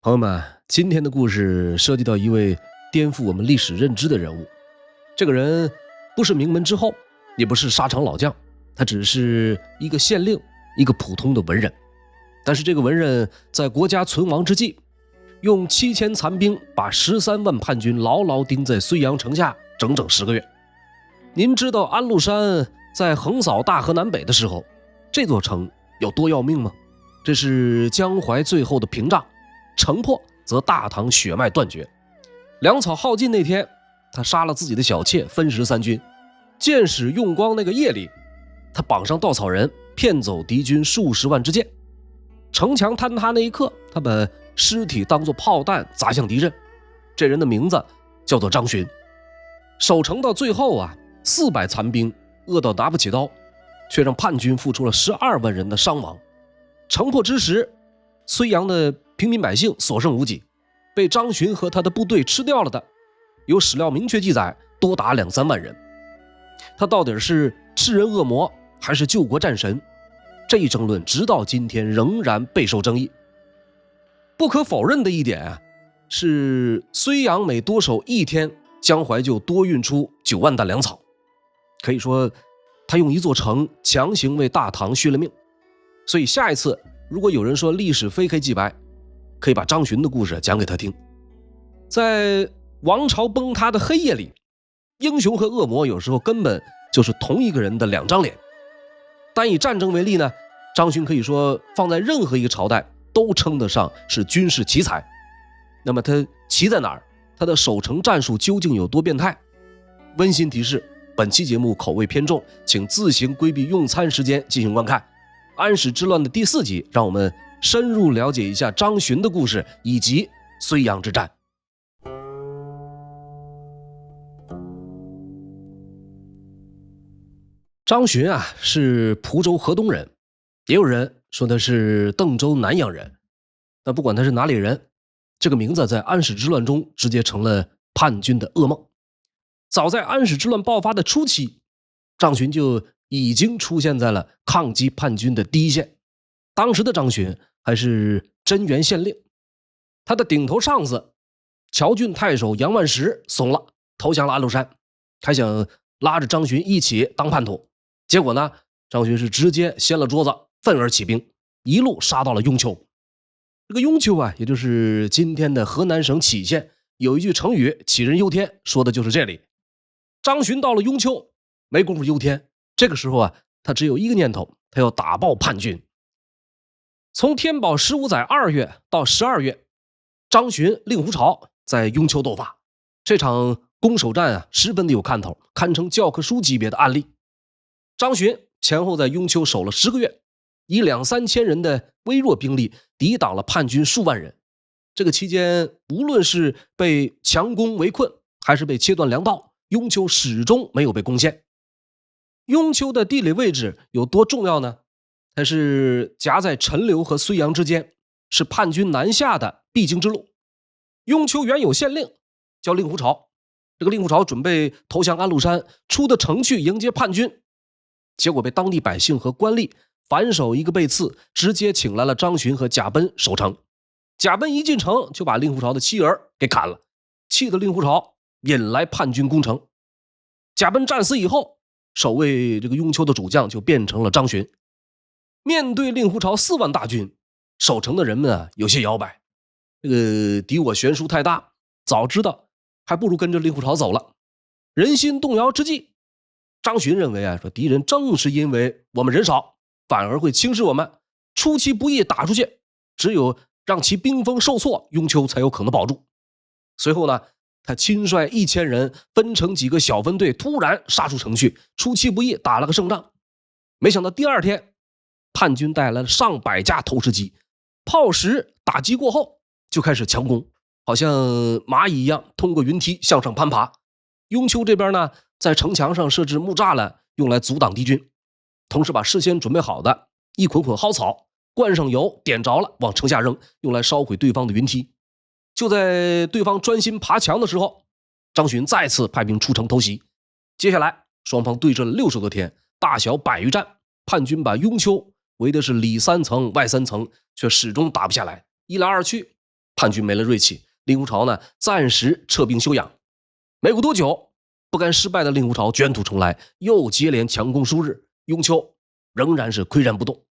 朋友们，今天的故事涉及到一位颠覆我们历史认知的人物。这个人不是名门之后，也不是沙场老将，他只是一个县令，一个普通的文人。但是这个文人在国家存亡之际，用7000残兵把13万叛军牢牢钉在睢阳城下整整10个月。您知道安禄山在横扫大河南北的时候，这座城有多要命吗？这是江淮最后的屏障，城破则大唐血脉断绝。粮草耗尽那天，他杀了自己的小妾，分食三军。箭矢用光那个夜里，他绑上稻草人，骗走敌军数十万之箭。城墙坍塌那一刻，他把尸体当作炮弹砸向敌人。这人的名字叫做张巡。守城到最后400残兵饿到拿不起刀，却让叛军付出了12万人的伤亡。城破之时，睢阳的平民百姓所剩无几，被张巡和他的部队吃掉了的，有史料明确记载，多达2-3万人。他到底是吃人恶魔还是救国战神？这一争论直到今天仍然备受争议。不可否认的一点是睢阳每多守1天，江淮就多运出9万担粮草。可以说他用一座城强行为大唐续了命。所以下一次如果有人说历史非黑即白，可以把张巡的故事讲给他听。在王朝崩塌的黑夜里，英雄和恶魔有时候根本就是同一个人的2张脸。单以战争为例呢，张巡可以说放在任何一个朝代都称得上是军事奇才。那么他奇在哪儿？他的守城战术究竟有多变态？温馨提示，本期节目口味偏重，请自行规避用餐时间进行观看。安史之乱的第4集，让我们深入了解一下张巡的故事以及睢阳之战。张巡是蒲州河东人，也有人说他是邓州南阳人。但不管他是哪里人，这个名字在安史之乱中直接成了叛军的噩梦。早在安史之乱爆发的初期，张巡就已经出现在了抗击叛军的第一线。当时的张巡还是真元县令，他的顶头上司谯郡太守杨万石怂了，投降了安禄山，还想拉着张巡一起当叛徒。结果呢，张巡是直接掀了桌子，愤而起兵，一路杀到了雍丘。这个雍丘也就是今天的河南省杞县，有一句成语杞人忧天，说的就是这里。张巡到了雍丘，没工夫忧天，这个时候他只有一个念头，他要打爆叛军。从天宝15载2月到12月，张巡、令狐潮在雍丘斗法。这场攻守战十分的有看头，堪称教科书级别的案例。张巡前后在雍丘守了10个月，以2-3千人的微弱兵力抵挡了叛军数万人。这个期间，无论是被强攻围困，还是被切断粮道，雍丘始终没有被攻陷。雍丘的地理位置有多重要呢？它是夹在陈留和睢阳之间，是叛军南下的必经之路。雍丘原有县令叫令狐潮，这个令狐潮准备投降安禄山，出的城去迎接叛军，结果被当地百姓和官吏反手一个背刺，直接请来了张巡和贾奔守城。贾奔一进城就把令狐潮的妻儿给砍了，气得令狐潮引来叛军攻城。贾奔战死以后，守卫这个雍丘的主将就变成了张巡。面对令狐潮4万大军，守城的人们有些摇摆，这个敌我悬殊太大，早知道还不如跟着令狐潮走了。人心动摇之际，张巡认为说敌人正是因为我们人少，反而会轻视我们，出其不意打出去，只有让其兵锋受挫，雍丘才有可能保住。随后呢，他亲率1000人分成几个小分队，突然杀出城去，出其不意打了个胜仗。没想到第2天，叛军带来了上百架投石机，炮石打击过后就开始强攻，好像蚂蚁一样通过云梯向上攀爬。雍丘这边呢，在城墙上设置木栅栏，用来阻挡敌军，同时把事先准备好的一捆捆蒿草灌上油，点着了往城下扔，用来烧毁对方的云梯。就在对方专心爬墙的时候，张巡再次派兵出城偷袭。接下来双方对阵了60多天，大小100余战，叛军把雍丘围的是里3层外3层，却始终打不下来。一来二去，叛军没了锐气，令狐潮呢暂时撤兵休养。没过多久，不甘失败的令狐潮卷土重来，又接连强攻数日，雍丘仍然是岿然不动。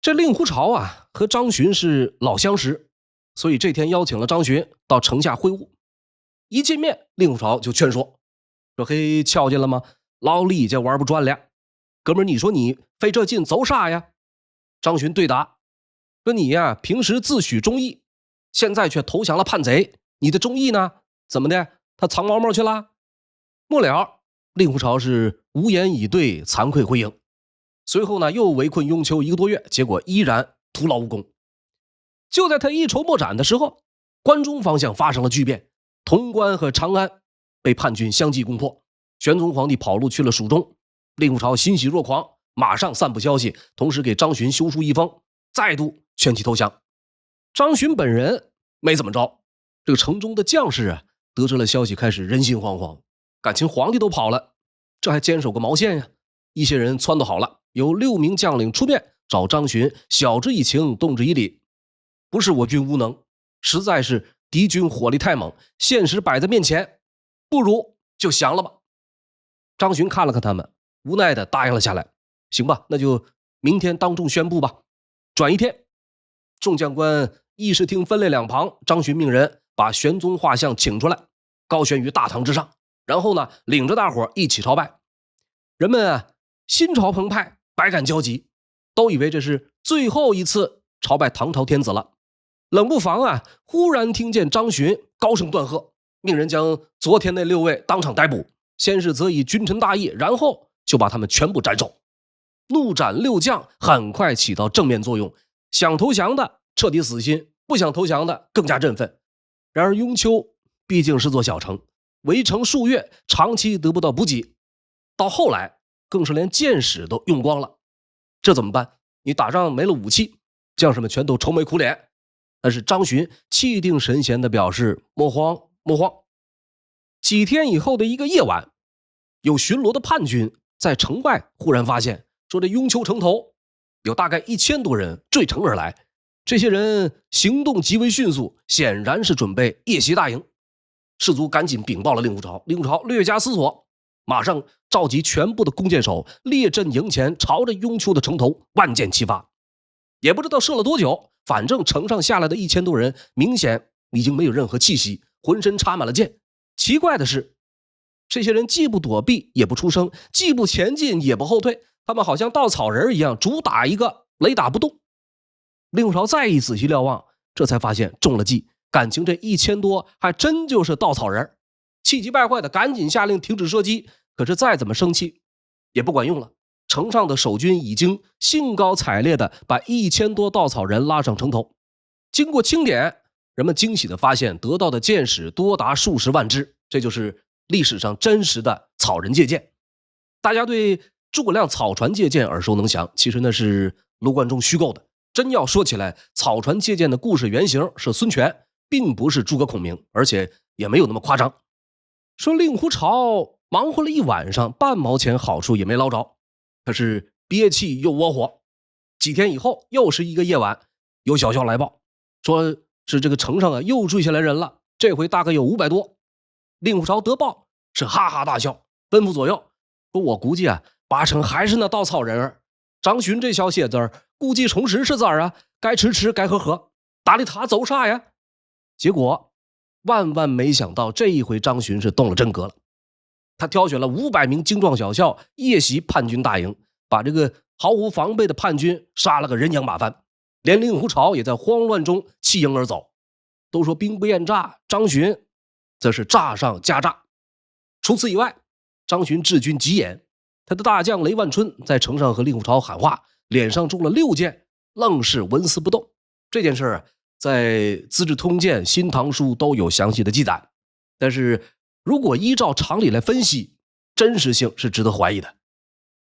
这令狐潮啊和张巡是老相识，所以这天邀请了张巡到城下会晤。一见面，令狐潮就劝说嘿，瞧见了吗？老李家玩不转了。哥们儿，你说你费这劲走啥呀？张巡对答说你呀平时自诩忠义，现在却投降了叛贼，你的忠义呢？怎么的？他藏猫猫去了？末了，令狐潮是无言以对，惭愧回应。随后呢，又围困雍丘1个多月，结果依然徒劳无功。就在他一筹莫展的时候，关中方向发生了巨变，潼关和长安被叛军相继攻破，玄宗皇帝跑路去了蜀中。令狐潮欣喜若狂，马上散布消息，同时给张巡修书一封，再度劝其投降。张巡本人没怎么着，这个城中的将士啊，得知了消息，开始人心惶惶，感情皇帝都跑了，这还坚守个毛线呀？一些人撺掇好了，有6名将领出面找张巡，晓之以情，动之以理。不是我军无能，实在是敌军火力太猛，现实摆在面前，不如就降了吧。张巡看了看他们，无奈的答应了下来。行吧，那就明天当众宣布吧。转一天，众将官议事厅分列两旁，张巡命人把玄宗画像请出来，高悬于大堂之上，然后呢，领着大伙一起朝拜。人们啊，心潮澎湃，百感交集，都以为这是最后一次朝拜唐朝天子了。冷不防啊，忽然听见张巡高声断喝，命人将昨天那6位当场逮捕，先是责以君臣大义，然后就把他们全部斩首。怒斩6将很快起到正面作用，想投降的彻底死心，不想投降的更加振奋。然而雍丘毕竟是座小城，围城数月，长期得不到补给，到后来更是连箭矢都用光了。这怎么办？你打仗没了武器，将士们全都愁眉苦脸。但是张巡气定神闲地表示莫慌莫慌。几天以后的一个夜晚，有巡逻的叛军在城外忽然发现说，这雍丘城头有大概1000多人坠城而来，这些人行动极为迅速，显然是准备夜袭大营。士卒赶紧禀报了令狐潮，令狐潮略加思索，马上召集全部的弓箭手列阵营前，朝着雍丘的城头万箭齐发。也不知道射了多久，反正城上下来的1000多人明显已经没有任何气息，浑身插满了箭。奇怪的是，这些人既不躲避也不出声，既不前进也不后退，他们好像稻草人一样，主打一个雷打不动。令狐潮再一仔细瞭望，这才发现中了计，感情这1000多还真就是稻草人。气急败坏的赶紧下令停止射击，可是再怎么生气也不管用了，城上的守军已经兴高采烈的把1000多稻草人拉上城头。经过清点，人们惊喜的发现得到的箭矢多达数十万支，这就是历史上真实的草人借箭。大家对诸葛亮草船借箭耳熟能详，其实那是卢贯中虚构的。真要说起来，草船借箭的故事原型是孙权，并不是诸葛孔明，而且也没有那么夸张。说令狐潮忙活了一晚上，半毛钱好处也没捞着，他是憋气又窝火。几天以后，又是一个夜晚，有小校来报，说是这个城上啊又坠下来人了，这回大概有500多。令狐潮得报是哈哈大笑，吩咐左右说，我估计啊8成还是那稻草人儿。张巡这小血子儿估计重拾是咋啊？该吃吃该喝喝，打理他走啥呀？结果万万没想到，这一回张巡是动了真格了。他挑选了500名精壮小校，夜袭叛军大营，把这个毫无防备的叛军杀了个人仰马翻，连令狐潮也在慌乱中弃营而走。都说兵不厌诈，张巡则是诈上加诈。除此以外，张巡治军极严，他的大将雷万春在城上和令狐潮喊话，脸上中了6箭，愣是纹丝不动。这件事在《资治通鉴》《新唐书》都有详细的记载，但是如果依照常理来分析，真实性是值得怀疑的。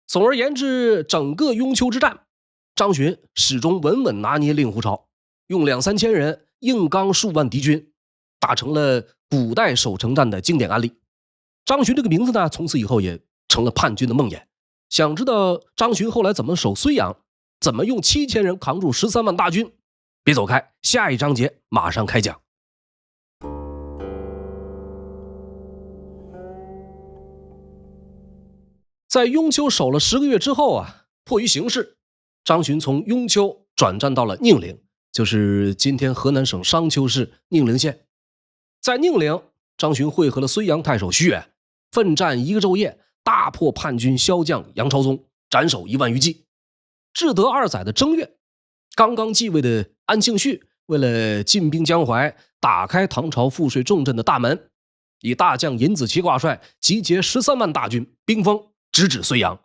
总而言之，整个雍丘之战，张巡始终稳稳拿捏令狐潮，用2-3千人硬刚数万敌军，打成了古代守城战的经典案例。张巡这个名字呢，从此以后也成了叛军的梦魇。想知道张巡后来怎么守睢阳，怎么用7000人扛住13万大军，别走开，下一章节马上开讲。在雍丘守了10个月之后啊，迫于形势，张巡从雍丘转战到了宁陵，就是今天河南省商丘市宁陵县。在宁陵，张巡会合了睢阳太守徐远，奋战1个昼夜，大破叛军骁将杨朝宗，斩首1万余计。至德2载的正月，刚刚继位的安庆绪为了进兵江淮，打开唐朝赋税重镇的大门，以大将尹子奇挂帅，集结13万大军，兵锋直指睢阳。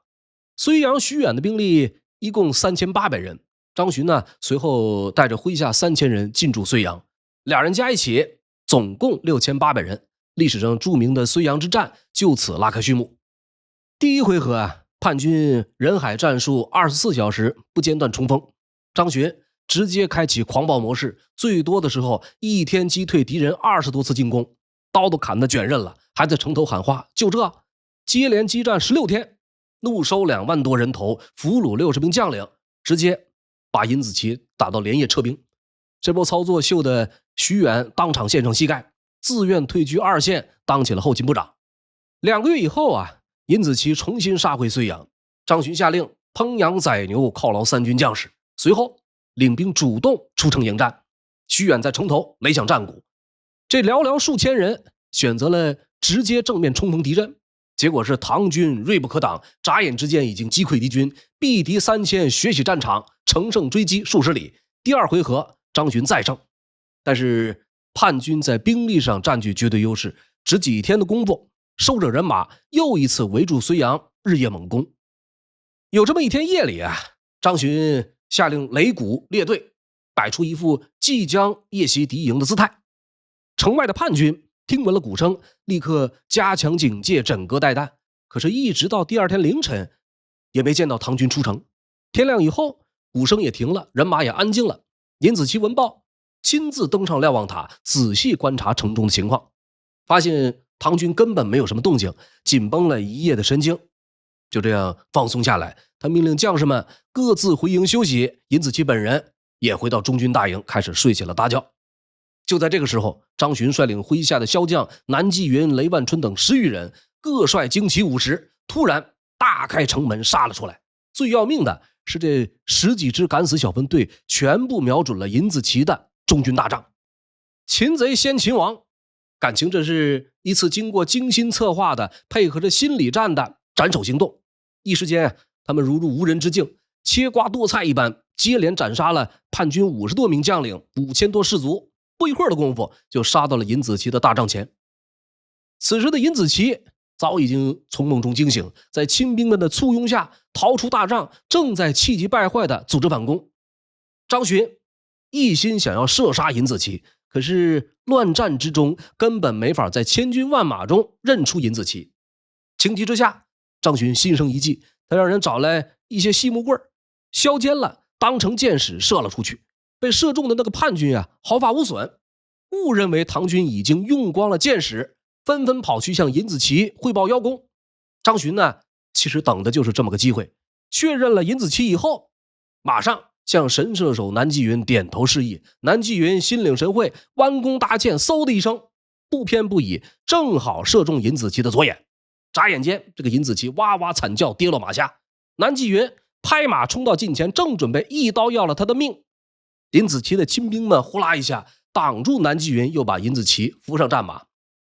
睢阳徐远的兵力一共3800人，张巡呢随后带着麾下3000人进驻睢阳，俩人加一起总共6800人。历史上著名的睢阳之战就此拉开序幕。第一回合啊，叛军人海战术24小时不间断冲锋，张巡直接开启狂暴模式，最多的时候一天击退敌人20多次进攻，刀都砍得卷刃了，还在城头喊话，就这接连激战16天，怒收2万多人头，俘虏60名将领，直接把尹子奇打到连夜撤兵。这波操作秀得徐远当场献上膝盖，自愿退居2线，当起了后勤部长。2个月以后啊，尹子奇重新杀回睢阳，张巡下令烹羊宰牛犒劳3军将士，随后领兵主动出城迎战。徐远在城头擂响战鼓，这寥寥数千人选择了直接正面冲锋敌阵，结果是唐军锐不可挡，眨眼之间已经击溃敌军，毙敌3000，血洗战场，乘胜追击数十里。第2回合张巡再胜，但是叛军在兵力上占据绝对优势，只几天的功夫，收着人马又一次围住睢阳，日夜猛攻。有这么一天夜里啊，张巡下令擂鼓列队，摆出一副即将夜袭敌营的姿态。城外的叛军听闻了鼓声，立刻加强警戒，枕戈待旦。可是一直到第2天凌晨，也没见到唐军出城。天亮以后，鼓声也停了，人马也安静了。尹子奇闻报，亲自登上瞭望塔，仔细观察城中的情况，发现唐军根本没有什么动静，紧绷了一夜的神经就这样放松下来。他命令将士们各自回营休息，尹子奇本人也回到中军大营，开始睡起了大觉。就在这个时候，张巡率领麾下的骁将南霁云、雷万春等10余人，各率精骑50，突然大开城门杀了出来。最要命的是，这10几支敢死小分队全部瞄准了尹子奇的中军大帐。擒贼先擒王，感情这是一次经过精心策划的，配合着心理战的斩首行动。一时间他们如入无人之境，切瓜剁菜一般，接连斩杀了叛军50多名将领，5000多士卒。不一会儿的功夫，就杀到了尹子奇的大帐前。此时的尹子奇早已经从梦中惊醒，在亲兵们的簇拥下逃出大帐，正在气急败坏地组织反攻。张巡一心想要射杀尹子奇，可是乱战之中根本没法在千军万马中认出尹子奇。情急之下，张巡心生一计，他让人找来一些细木棍，削尖了当成箭矢射了出去。被射中的那个叛军啊，毫发无损，误认为唐军已经用光了箭矢，纷纷跑去向尹子奇汇报邀功。张巡呢，其实等的就是这么个机会，确认了尹子奇以后，马上向神射手南霁云点头示意。南霁云心领神会，弯弓搭箭，嗖的一声，不偏不倚，正好射中尹子奇的左眼。眨眼间，这个尹子奇哇哇惨叫，跌落马下。南霁云拍马冲到近前，正准备一刀要了他的命。尹子奇的亲兵们呼啦一下挡住南霁云，又把尹子奇扶上战马，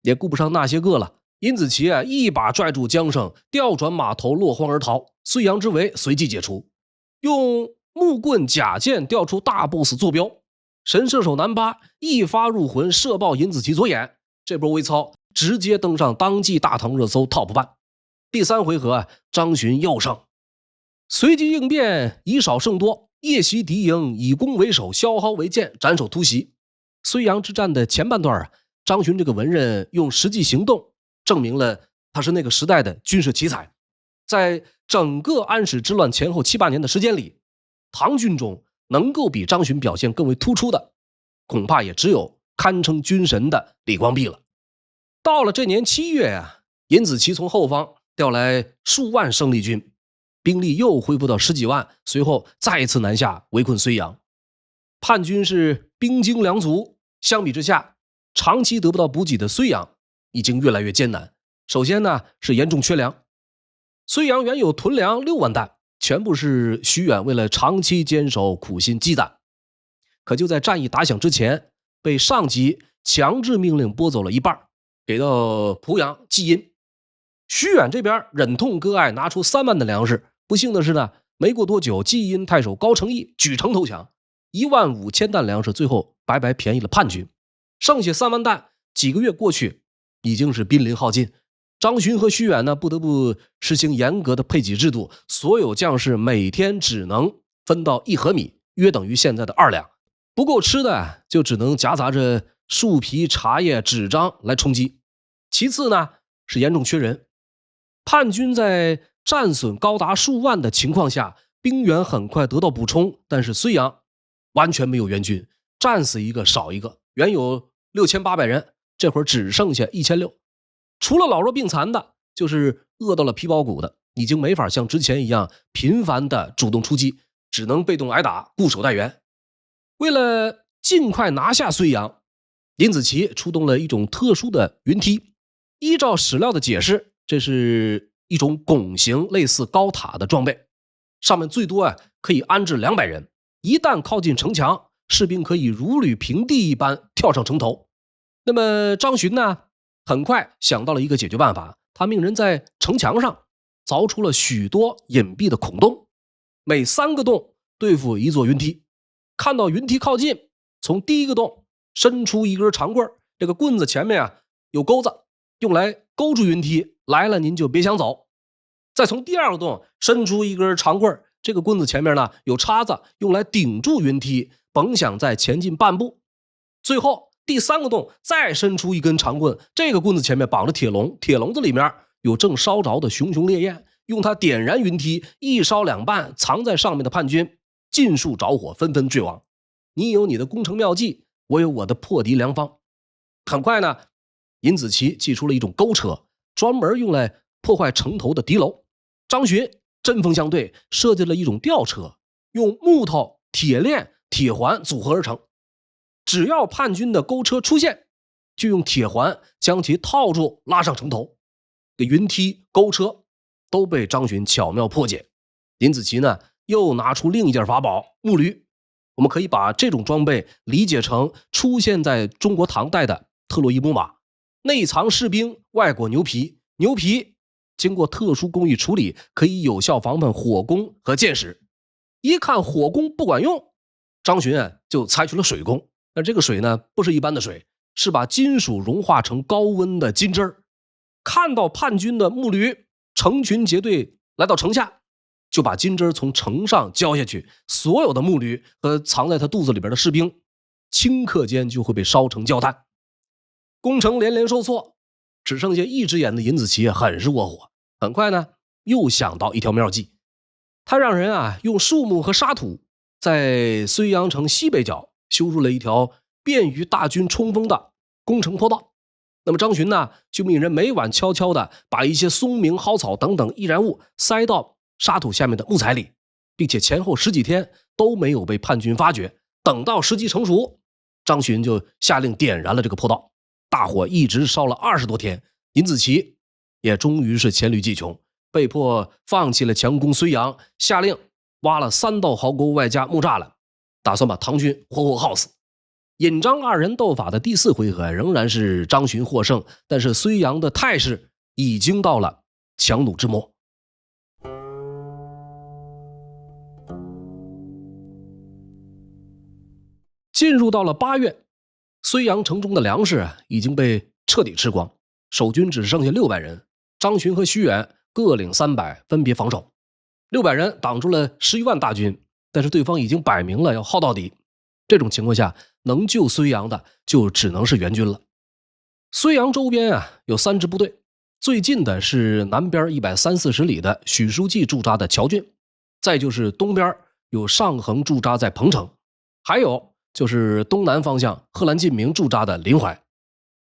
也顾不上那些个了。尹子奇啊，一把拽住缰绳，调转马头，落荒而逃。睢阳之围随即解除，用木棍假箭调出大 boss 坐标。神射手南巴一发入魂，射爆尹子奇左眼。这波微操直接登上当季大唐热搜 TOP 半。第3回合啊，张巡又胜。随机应变，以少胜多，夜袭敌营，以攻为守，消耗为箭，斩首突袭。睢阳之战的前半段啊，张巡这个文人用实际行动证明了他是那个时代的军事奇才。在整个安史之乱前后7、8年的时间里，唐军中能够比张巡表现更为突出的，恐怕也只有堪称军神的李光弼了。到了这年7月啊，尹子奇从后方调来数万生力军，兵力又恢复到10几万，随后再一次南下围困睢阳。叛军是兵精粮足，相比之下，长期得不到补给的睢阳已经越来越艰难。首先呢是严重缺粮，睢阳原有屯粮6万担，全部是徐远为了长期坚守苦心积攒。可就在战役打响之前，被上级强制命令拨走了一半，给到濮阳济阴。徐远这边忍痛割爱，拿出3万的粮食。不幸的是呢，没过多久，济阴太守高承义举城投降，15000担粮食最后白白便宜了叛军。剩下3万担，几个月过去，已经是濒临耗尽。张巡和徐远呢，不得不实行严格的配给制度，所有将士每天只能分到1盒米，约等于现在的2两。不够吃的，就只能夹杂着树皮、茶叶、纸张来充饥。其次呢，是严重缺人。叛军在战损高达数万的情况下，兵源很快得到补充，但是睢阳完全没有援军，战死一个少一个，原有6800人，这会儿只剩下1600。除了老弱病残的，就是饿到了皮包骨的，已经没法像之前一样频繁的主动出击，只能被动挨打，固守待援。为了尽快拿下睢阳，林子奇出动了一种特殊的云梯。依照史料的解释，这是一种拱形类似高塔的装备，上面最多可以安置200人。一旦靠近城墙，士兵可以如履平地一般跳上城头。那么张巡呢，很快想到了一个解决办法，他命人在城墙上凿出了许多隐蔽的孔洞，每3个洞对付一座云梯。看到云梯靠近，从第一个洞伸出一根长棍，这个棍子前面有钩子，用来勾住云梯，来了您就别想走。再从第2个洞伸出一根长棍，这个棍子前面呢有叉子，用来顶住云梯，甭想再前进半步。最后第3个洞再伸出一根长棍，这个棍子前面绑着铁笼，铁笼子里面有正烧着的熊熊烈焰，用它点燃云梯，一烧2半，藏在上面的叛军尽数着火，纷纷坠亡。你有你的攻城妙计，我有我的破敌良方。很快呢，尹子奇祭出了一种钩车，专门用来破坏城头的敌楼。张巡针锋相对，设计了一种吊车，用木头、铁链、铁环组合而成。只要叛军的钩车出现，就用铁环将其套住，拉上城头。云梯、钩车都被张巡巧妙破解。尹子奇呢，又拿出另一件法宝木驴。我们可以把这种装备理解成出现在中国唐代的特洛伊木马，内藏士兵，外裹牛皮，牛皮经过特殊工艺处理，可以有效防范火攻和箭矢。一看火攻不管用，张巡就采取了水攻。那这个水呢，不是一般的水，是把金属融化成高温的金汁儿。看到叛军的木驴成群结队来到城下，就把金汁从城上浇下去，所有的木驴和藏在他肚子里边的士兵顷刻间就会被烧成焦炭。攻城连连受挫，只剩下一只眼的尹子奇很是窝火。很快呢，又想到一条妙计，他让人用树木和沙土在睢阳城西北角修筑了一条便于大军冲锋的攻城坡道。那么张巡呢，就命人每晚悄悄的把一些松明、蒿草等等易燃物塞到沙土下面的木材里，并且前后10几天都没有被叛军发觉。等到时机成熟，张巡就下令点燃了这个坡道，大火一直烧了20多天。尹子奇也终于是黔驴技穷，被迫放弃了强攻睢阳，下令挖了3道壕沟外加木栅栏，打算把唐军活活耗死。尹张2人斗法的第4回合仍然是张巡获胜，但是睢阳的态势已经到了强弩之末。进入到了8月，睢阳城中的粮食已经被彻底吃光，守军只剩下600人，张巡和徐远各领300，分别防守。600人挡住了11万大军，但是对方已经摆明了要耗到底。这种情况下，能救睢阳的就只能是援军了。睢阳周边有3支部队，最近的是南边130-140里的许书记驻扎的乔郡，再就是东边有上衡驻扎在彭城，还有就是东南方向贺兰进明驻扎的临淮。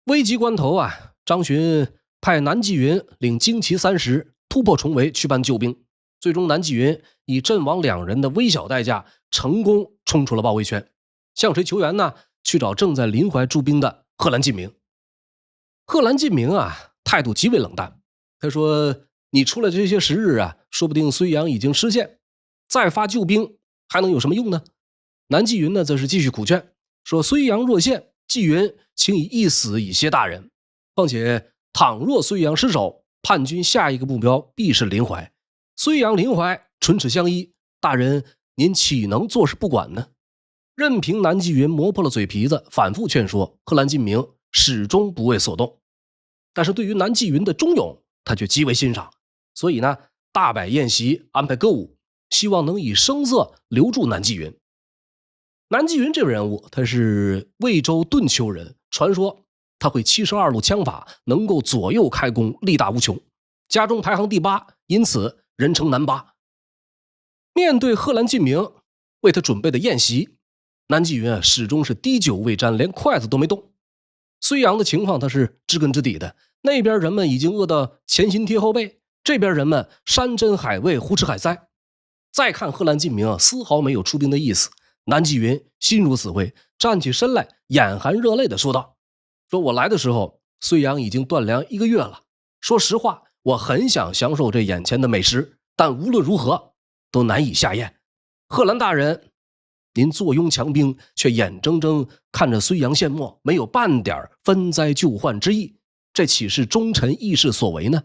危急关头张巡派南霁云领精骑30突破重围去办救兵，最终南霁云以阵亡2人的微小代价成功冲出了包围圈。向谁求援呢？去找正在临淮驻兵的贺兰进明。贺兰进明啊，态度极为冷淡。他说：“你出来这些时日啊，说不定睢阳已经失陷，再发救兵还能有什么用呢？”南霁云呢，则是继续苦劝，说：“睢阳若陷，霁云请以一死以谢大人。况且倘若睢阳失守，叛军下一个目标必是临淮。睢阳临淮唇齿相依，大人您岂能坐视不管呢？”任凭南霁云磨破了嘴皮子，反复劝说，贺兰进明始终不为所动。但是对于南霁云的忠勇，他却极为欣赏，所以呢，大摆宴席，安排歌舞，希望能以声色留住南霁云。南霁云这个人物，他是魏州顿丘人，传说他会72路枪法，能够左右开弓，力大无穷，家中排行第8，因此人称南八。面对贺兰进明为他准备的宴席，南霁云始终是滴酒未沾，连筷子都没动。睢阳的情况他是知根知底的，那边人们已经饿到前心贴后背，这边人们山珍海味，胡吃海塞。再看贺兰进明丝毫没有出兵的意思，南霁云心如死灰，站起身来，眼含热泪地说道：“说我来的时候，睢阳已经断粮1个月了。说实话，我很想享受这眼前的美食，但无论如何都难以下咽。贺兰大人，您坐拥强兵，却眼睁睁看着睢阳陷没，没有半点分灾救患之意，这岂是忠臣义士所为呢？”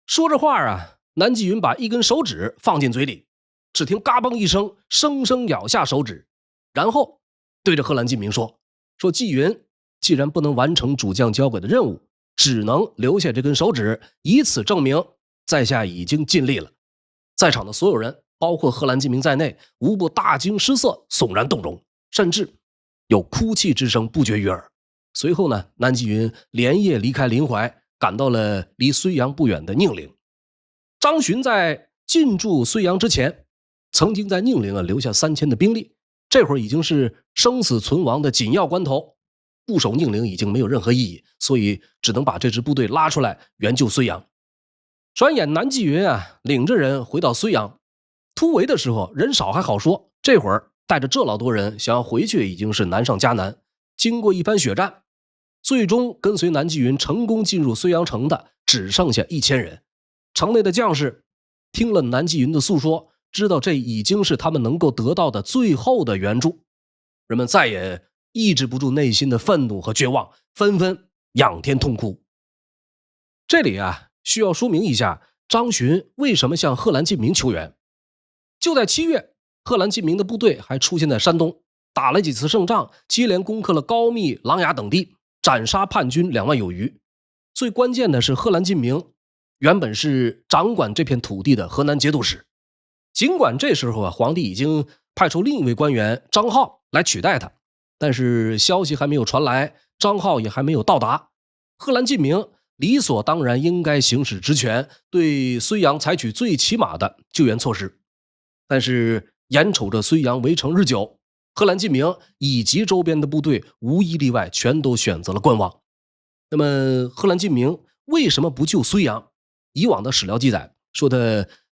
说着话啊，南霁云把一根手指放进嘴里，只听嘎嘣一声，生生咬下手指，然后对着贺兰进明说：“霁云既然不能完成主将交给的任务，只能留下这根手指，以此证明在下已经尽力了。”在场的所有人，包括贺兰进明在内，无不大惊失色，悚然动容，甚至有哭泣之声不绝于耳。随后呢，南霁云连夜离开临淮，赶到了离睢阳不远的宁陵。张巡在进驻睢阳之前，曾经在宁陵留下3000的兵力，这会儿已经是生死存亡的紧要关头，固守宁陵已经没有任何意义，所以只能把这支部队拉出来援救睢阳。转眼南霁云领着人回到睢阳，突围的时候人少还好说，这会儿带着这老多人想要回去已经是难上加难。经过一番血战，最终跟随南霁云成功进入睢阳城的只剩下1000人。城内的将士听了南霁云的诉说，知道这已经是他们能够得到的最后的援助，人们再也抑制不住内心的愤怒和绝望，纷纷仰天痛哭。这里需要说明一下张巡为什么向贺兰进明求援。就在7月，贺兰进明的部队还出现在山东，打了几次胜仗，接连攻克了高密、琅琊等地，斩杀叛军2万有余。最关键的是，贺兰进明原本是掌管这片土地的河南节度使，尽管这时候皇帝已经派出另一位官员张浩来取代他，但是消息还没有传来，张浩也还没有到达，贺兰进明理所当然应该行使职权，对睢阳采取最起码的救援措施。但是眼瞅着睢阳围城日久，贺兰进明以及周边的部队无一例外全都选择了观望。那么贺兰进明为什么不救睢阳？以往的史料记载说他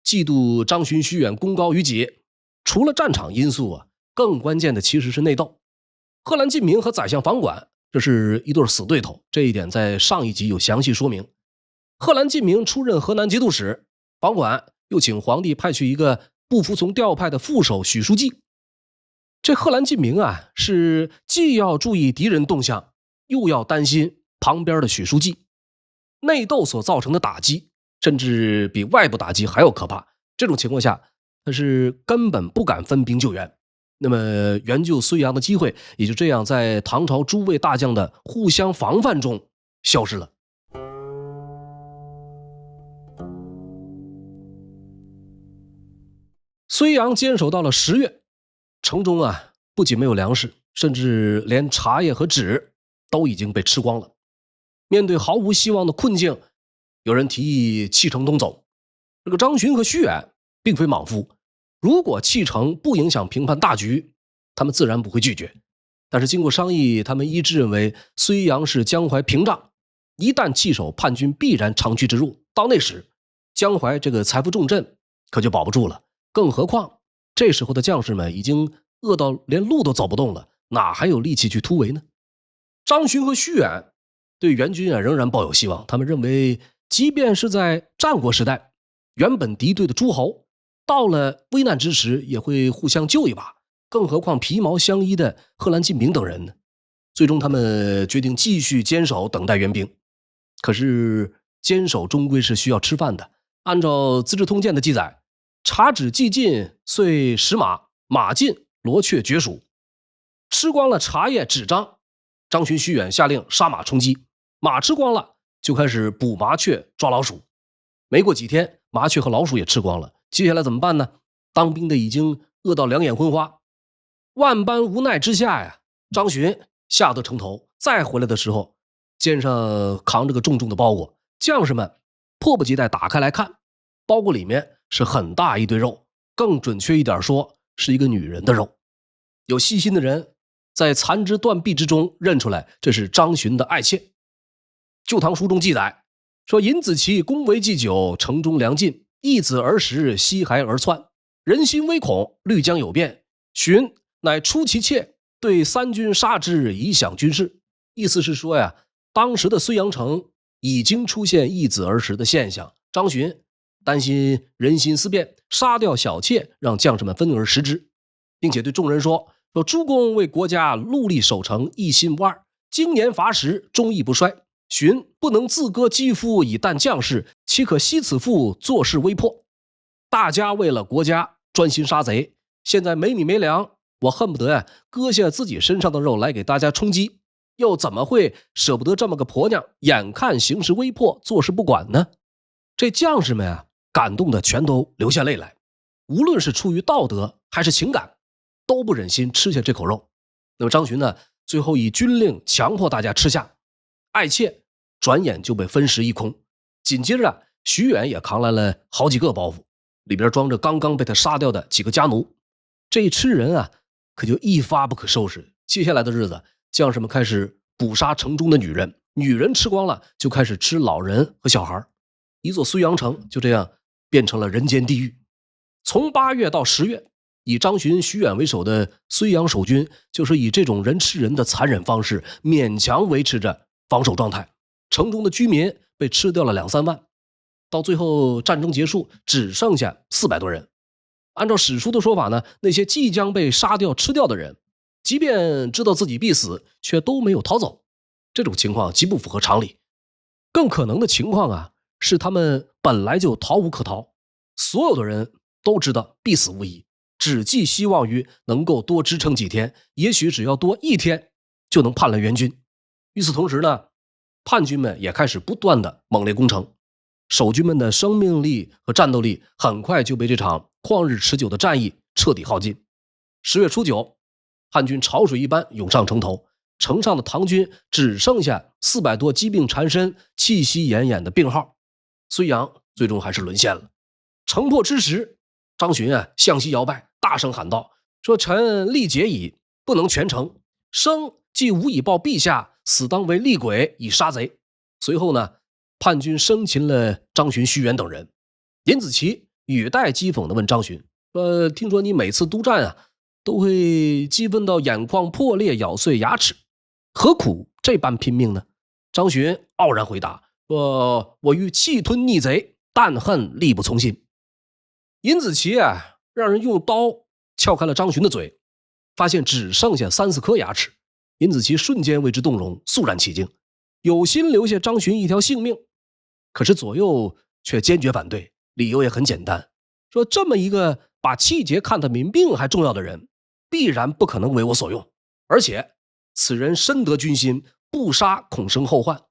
嫉妒张巡虚远功高于己，除了战场因素更关键的其实是内斗。贺兰进明和宰相房管这是一对死对头，这一点在上一集有详细说明。贺兰进明出任河南节度使，房管又请皇帝派去一个不服从调派的副手许书记。这贺兰进明是既要注意敌人动向，又要担心旁边的许书记。内斗所造成的打击甚至比外部打击还要可怕，这种情况下他是根本不敢分兵救援。那么援救睢阳的机会也就这样在唐朝诸位大将的互相防范中消失了。睢阳坚守到了10月，城中不仅没有粮食，甚至连茶叶和纸都已经被吃光了。面对毫无希望的困境，有人提议弃城东走。这个张巡和徐远并非莽夫，如果弃城不影响平叛大局，他们自然不会拒绝。但是经过商议，他们一致认为睢阳是江淮屏障，一旦弃守，叛军必然长驱直入，到那时江淮这个财富重镇可就保不住了。更何况这时候的将士们已经饿到连路都走不动了，哪还有力气去突围呢？张巡和徐远对援军仍然抱有希望，他们认为即便是在战国时代，原本敌对的诸侯到了危难之时也会互相救一把，更何况皮毛相依的贺兰进明等人呢？最终他们决定继续坚守，等待援兵。可是坚守终归是需要吃饭的，按照《资治通鉴》的记载，茶止既尽，遂食马，马尽，罗雀绝属。吃光了茶叶纸张，张巡、徐远下令杀马充饥，马吃光了就开始捕麻雀抓老鼠。没过几天，麻雀和老鼠也吃光了，接下来怎么办呢？当兵的已经饿到两眼昏花，万般无奈之下呀，张巡下得城头，再回来的时候肩上扛着个重重的包裹，将士们迫不及待打开来看，包裹里面是很大一堆肉，更准确一点说是一个女人的肉。有细心的人在残肢断臂之中认出来，这是张巡的爱妾。《旧唐书》中记载说，尹子奇恭维祭酒，城中粮尽，一子儿时西孩而窜，人心微恐，虑将有变，寻乃出其妾，对三军杀之，以享军事。意思是说呀，当时的睢阳城已经出现一子而食的现象，张巡担心人心思变，杀掉小妾，让将士们分而食之，并且对众人说诸公为国家戮力守城，一心无二，经年乏食，忠义不衰，寻不能自割肌肤以啖将士，岂可惜此父做事微迫？大家为了国家专心杀贼，现在没米没粮，我恨不得割下自己身上的肉来给大家充饥，又怎么会舍不得这么个婆娘，眼看形势危迫，坐视不管呢？这将士们感动的全都流下泪来，无论是出于道德还是情感，都不忍心吃下这口肉。那么张巡呢，最后以军令强迫大家吃下，爱妾转眼就被分食一空。紧接着徐远也扛来了好几个包袱，里边装着刚刚被他杀掉的几个家奴。这一吃人可就一发不可收拾。接下来的日子，将士们开始捕杀城中的女人，女人吃光了就开始吃老人和小孩。一座睢阳城就这样变成了人间地狱。从8月到10月，以张巡、徐远为首的睢阳守军就是以这种人吃人的残忍方式勉强维持着防守状态，城中的居民被吃掉了2、3万，到最后战争结束只剩下400多人。按照史书的说法呢，那些即将被杀掉吃掉的人，即便知道自己必死，却都没有逃走。这种情况极不符合常理，更可能的情况是他们本来就逃无可逃，所有的人都知道必死无疑，只寄希望于能够多支撑几天，也许只要多1天就能叛来援军。与此同时呢，叛军们也开始不断的猛烈攻城，守军们的生命力和战斗力很快就被这场旷日持久的战役彻底耗尽。10月初9，叛军潮水一般涌上城头，城上的唐军只剩下400多疾病缠身、气息奄奄的病号。睢阳最终还是沦陷了。城破之时，张巡向西摇拜，大声喊道说：“臣力竭矣，不能全城，生既无以报陛下，死当为厉鬼以杀贼。”随后呢，叛军生擒了张巡、徐远等人。尹子奇语带讥讽地问张巡说：“听说你每次督战都会激愤到眼眶破裂，咬碎牙齿，何苦这般拼命呢？”张巡傲然回答说：“我欲气吞逆贼，但恨力不从心。”尹子奇让人用刀撬开了张巡的嘴，发现只剩下3、4颗牙齿。尹子奇瞬间为之动容，肃然起敬，有心留下张巡一条性命。可是左右却坚决反对，理由也很简单，说这么一个把气节看得比命还重要的人，必然不可能为我所用，而且此人深得军心，不杀恐生后患。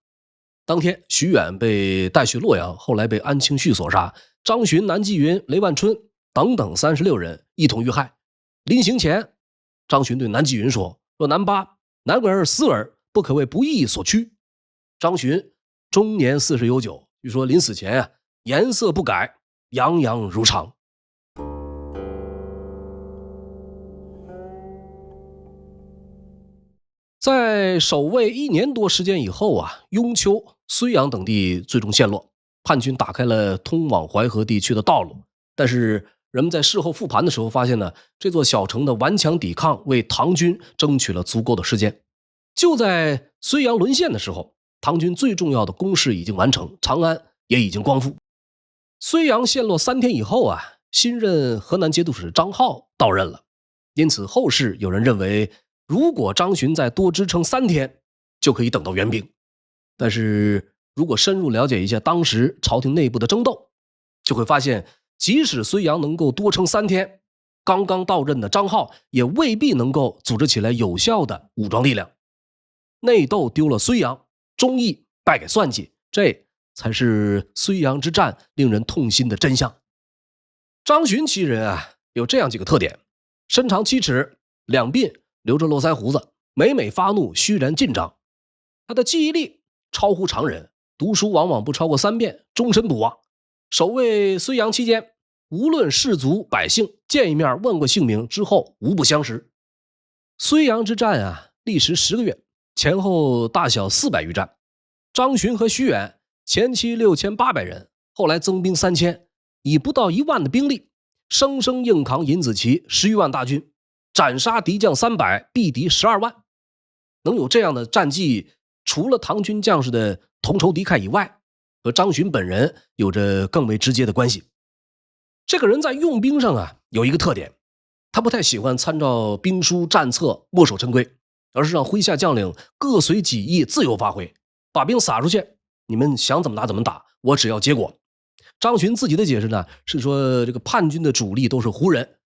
当天徐远被带去洛阳，后来被安庆绪所杀，张巡、南霁云、雷万春等等36人一同遇害。临行前，张巡对南霁云说：“南八，男儿死耳，不可为不义所驱。”张巡终年40有9，据说临死前颜色不改，洋洋如常。在守卫1年多时间以后雍丘、睢阳等地最终陷落，叛军打开了通往淮河地区的道路，但是人们在事后复盘的时候发现呢，这座小城的顽强抵抗为唐军争取了足够的时间。就在睢阳沦陷的时候，唐军最重要的攻势已经完成，长安也已经光复。睢阳陷落3天以后啊，新任河南节度使张浩到任了。因此后世有人认为，如果张巡再多支撑3天，就可以等到援兵。但是如果深入了解一下当时朝廷内部的争斗，就会发现即使睢阳能够多撑3天，刚刚到任的张浩也未必能够组织起来有效的武装力量。内斗丢了睢阳，忠义败给算计，这才是睢阳之战令人痛心的真相。张巡其人啊，有这样几个特点：身长7尺，两鬓留着络腮胡子，每每发怒虚然进章。他的记忆力超乎常人，读书往往不超过3遍，终身不忘。守卫睢阳期间，无论士族百姓见一面问过姓名之后无不相识。睢阳之战啊，历时10个月，前后大小400余战。张巡和徐远前期6800人，后来增兵3000，以不到1万的兵力，生生硬扛尹子奇10余万大军，斩杀敌将300，毙敌12万。能有这样的战绩，除了唐军将士的同仇敌忾以外，和张巡本人有着更为直接的关系。这个人在用兵上啊，有一个特点，他不太喜欢参照兵书战策墨守成规，而是让麾下将领各随己意，自由发挥，把兵撒出去，你们想怎么打怎么打，我只要结果。张巡自己的解释呢，是说这个叛军的主力都是胡人，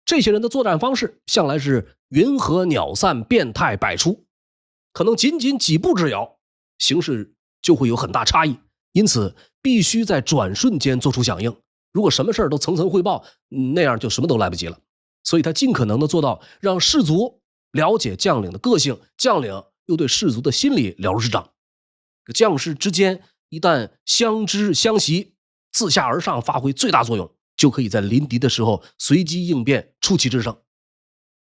这些人的作战方式向来是云和鸟散，变态百出，可能仅仅几步之遥，形势就会有很大差异，因此必须在转瞬间做出响应。如果什么事儿都层层汇报，那样就什么都来不及了。所以他尽可能的做到让士卒了解将领的个性，将领又对士卒的心理了如指掌。将士之间一旦相知相惜，自下而上发挥最大作用，就可以在临敌的时候随机应变，出奇制胜。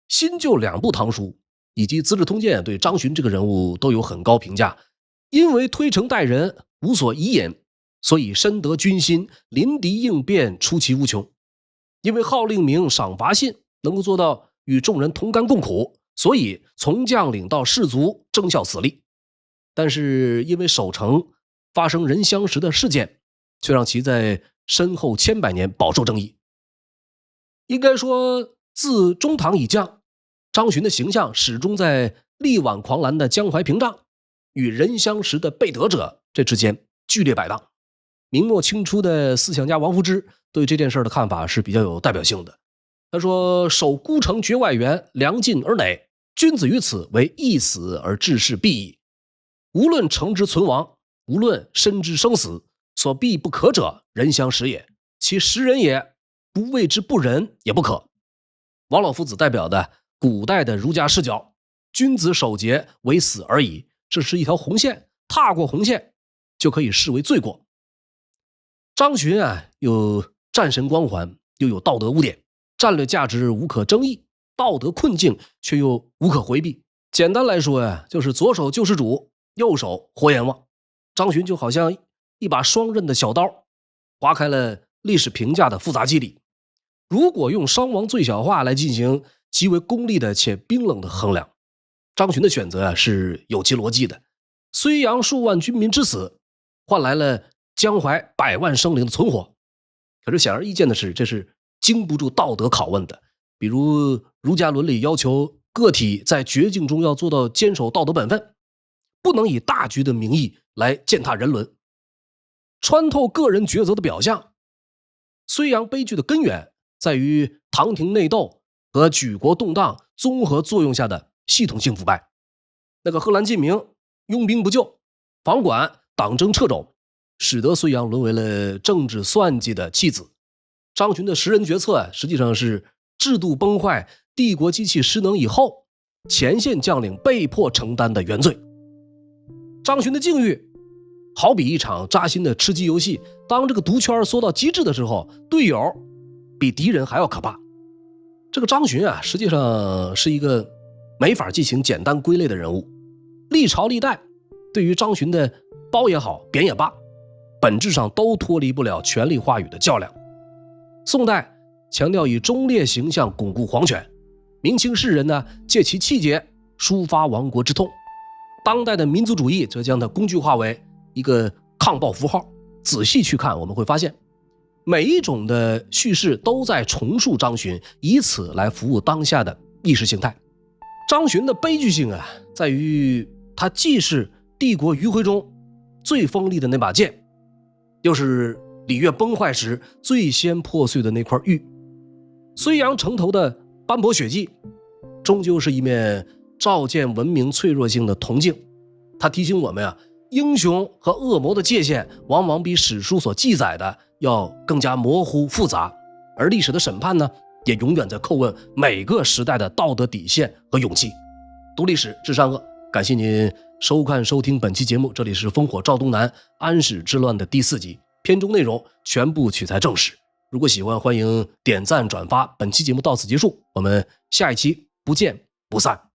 新旧2部唐书以及资治通鉴对张巡这个人物都有很高评价，因为推诚待人，无所遗隐，所以深得军心，临敌应变出奇无穷。因为号令明，赏罚信，能够做到与众人同甘共苦，所以从将领到士卒争效死力。但是因为守城发生人相识的事件，却让其在身后千百年饱受争议。应该说，自中唐以降，张巡的形象始终在力挽狂澜的江淮屏障与人相识的被得者这之间剧烈摆荡。明末清初的思想家王夫之对这件事的看法是比较有代表性的。他说：守孤城绝外援，粮尽而馁，君子于此为一死而治世必矣。无论城之存亡，无论身之生死，所必不可者，人相识也。其识人也，不谓之不仁也不可。王老夫子代表的古代的儒家视角，君子守节为死而已，这是一条红线，踏过红线就可以视为罪过。张巡啊，有战神光环，又有道德污点，战略价值无可争议，道德困境却又无可回避。简单来说呀，就是左手救世主，右手活阎王。张巡就好像一把双刃的小刀，划开了历史评价的复杂机理。如果用伤亡最小化来进行极为功利的且冰冷的衡量，张巡的选择是有其逻辑的。睢阳数万军民之死，换来了江淮100万生灵的存活。可是显而易见的是，这是经不住道德拷问的。比如儒家伦理要求个体在绝境中要做到坚守道德本分，不能以大局的名义来践踏人伦，穿透个人抉择的表象。睢阳悲剧的根源在于唐廷内斗和举国动荡综合作用下的系统性腐败。那个贺兰进明拥兵不救，房管党争掣肘，使得睢阳沦为了政治算计的弃子。张巡的识人决策实际上是制度崩坏、帝国机器失能以后，前线将领被迫承担的原罪。张巡的境遇好比一场扎心的吃鸡游戏，当这个毒圈缩到极致的时候，队友比敌人还要可怕。这个张巡啊，实际上是一个没法进行简单归类的人物。历朝历代对于张巡的褒也好，贬也罢，本质上都脱离不了权力话语的较量。宋代强调以忠烈形象巩固皇权。明清士人呢，借其气节抒发亡国之痛。当代的民族主义则将它工具化为一个抗暴符号。仔细去看，我们会发现每一种的叙事都在重述张巡，以此来服务当下的意识形态。张巡的悲剧性啊，在于他既是帝国余晖中最锋利的那把剑，又是礼乐崩坏时最先破碎的那块玉。睢阳城头的斑驳血迹，终究是一面照见文明脆弱性的铜镜。它提醒我们啊，英雄和恶魔的界限往往比史书所记载的要更加模糊复杂，而历史的审判呢，也永远在叩问每个时代的道德底线和勇气。读历史治善恶，感谢您收看收听本期节目，这里是烽火赵东南安史之乱的第4集，片中内容全部取材正史。如果喜欢，欢迎点赞转发。本期节目到此结束，我们下一期不见不散。